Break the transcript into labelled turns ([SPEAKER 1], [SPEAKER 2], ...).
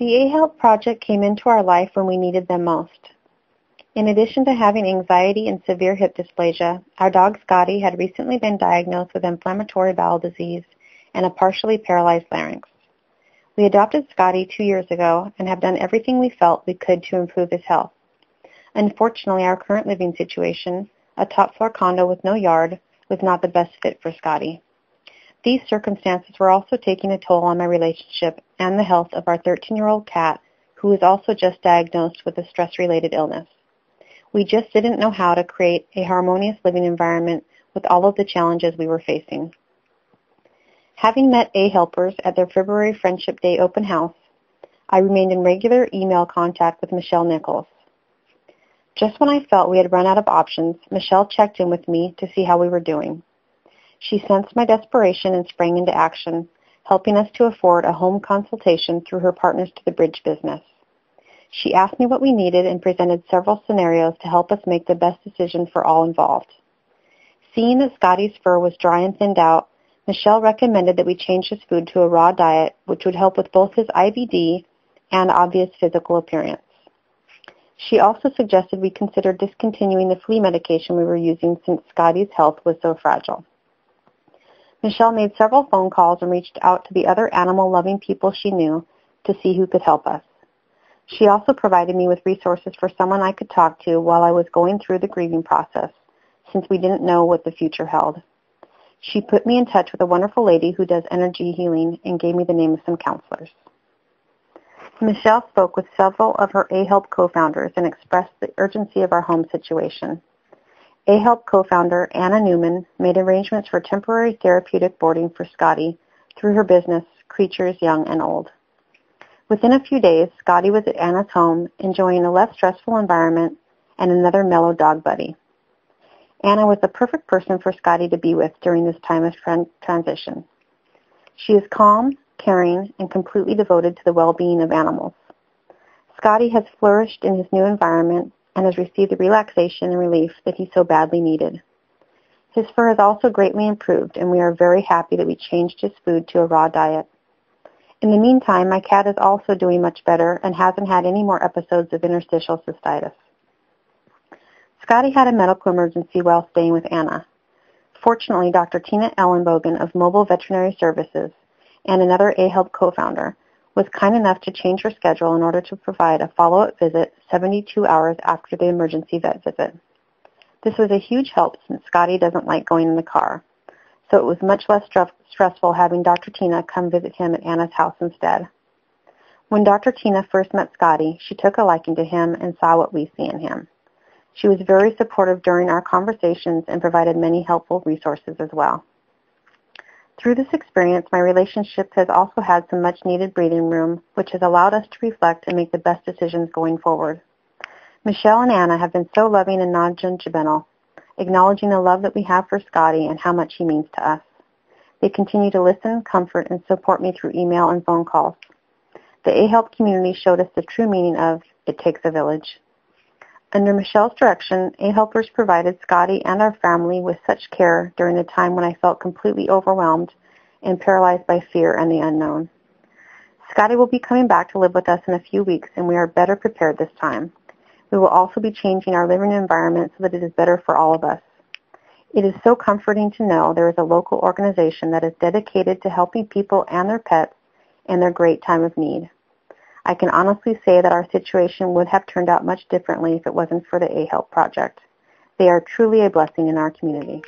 [SPEAKER 1] The AHELP Project came into our life when we needed them most. In addition to having anxiety and severe hip dysplasia, our dog Scotty had recently been diagnosed with inflammatory bowel disease and a partially paralyzed larynx. We adopted Scotty 2 years ago and have done everything we felt we could to improve his health. Unfortunately, our current living situation, a top-floor condo with no yard, was not the best fit for Scotty. These circumstances were also taking a toll on my relationship and the health of our 13-year-old cat, who was also just diagnosed with a stress-related illness. We just didn't know how to create a harmonious living environment with all of the challenges we were facing. Having met AHELPers at their February Friendship Day open house, I remained in regular email contact with Michelle Nichols. Just when I felt we had run out of options, Michelle checked in with me to see how we were doing. She sensed my desperation and sprang into action, helping us to afford a home consultation through her Partners to the Bridge business. She asked me what we needed and presented several scenarios to help us make the best decision for all involved. Seeing that Scotty's fur was dry and thinned out, Michelle recommended that we change his food to a raw diet, which would help with both his IBD and obvious physical appearance. She also suggested we consider discontinuing the flea medication we were using since Scotty's health was so fragile. Michelle made several phone calls and reached out to the other animal-loving people she knew to see who could help us. She also provided me with resources for someone I could talk to while I was going through the grieving process, since we didn't know what the future held. She put me in touch with a wonderful lady who does energy healing and gave me the name of some counselors. Michelle spoke with several of her AHELP co-founders and expressed the urgency of our home situation. AHELP co-founder Anna Newman made arrangements for temporary therapeutic boarding for Scotty through her business, Creatures Young and Old. Within a few days, Scotty was at Anna's home, enjoying a less stressful environment and another mellow dog buddy. Anna was the perfect person for Scotty to be with during this time of transition. She is calm, caring, and completely devoted to the well-being of animals. Scotty has flourished in his new environment and has received the relaxation and relief that he so badly needed. His fur has also greatly improved, and we are very happy that we changed his food to a raw diet. In the meantime, my cat is also doing much better and hasn't had any more episodes of interstitial cystitis. Scotty had a medical emergency while staying with Anna. Fortunately, Dr. Tina Ellenbogen of Mobile Veterinary Services and another AHELP co-founder was kind enough to change her schedule in order to provide a follow-up visit 72 hours after the emergency vet visit. This was a huge help since Scotty doesn't like going in the car, so it was much less stressful having Dr. Tina come visit him at Anna's house instead. When Dr. Tina first met Scotty, she took a liking to him and saw what we see in him. She was very supportive during our conversations and provided many helpful resources as well. Through this experience, my relationship has also had some much-needed breathing room, which has allowed us to reflect and make the best decisions going forward. Michelle and Anna have been so loving and non-judgmental, acknowledging the love that we have for Scotty and how much he means to us. They continue to listen, comfort, and support me through email and phone calls. The AHELP community showed us the true meaning of "it takes a village." Under Michelle's direction, AHELPers provided Scotty and our family with such care during a time when I felt completely overwhelmed and paralyzed by fear and the unknown. Scotty will be coming back to live with us in a few weeks, and we are better prepared this time. We will also be changing our living environment so that it is better for all of us. It is so comforting to know there is a local organization that is dedicated to helping people and their pets in their great time of need. I can honestly say that our situation would have turned out much differently if it wasn't for the AHELP Project. They are truly a blessing in our community.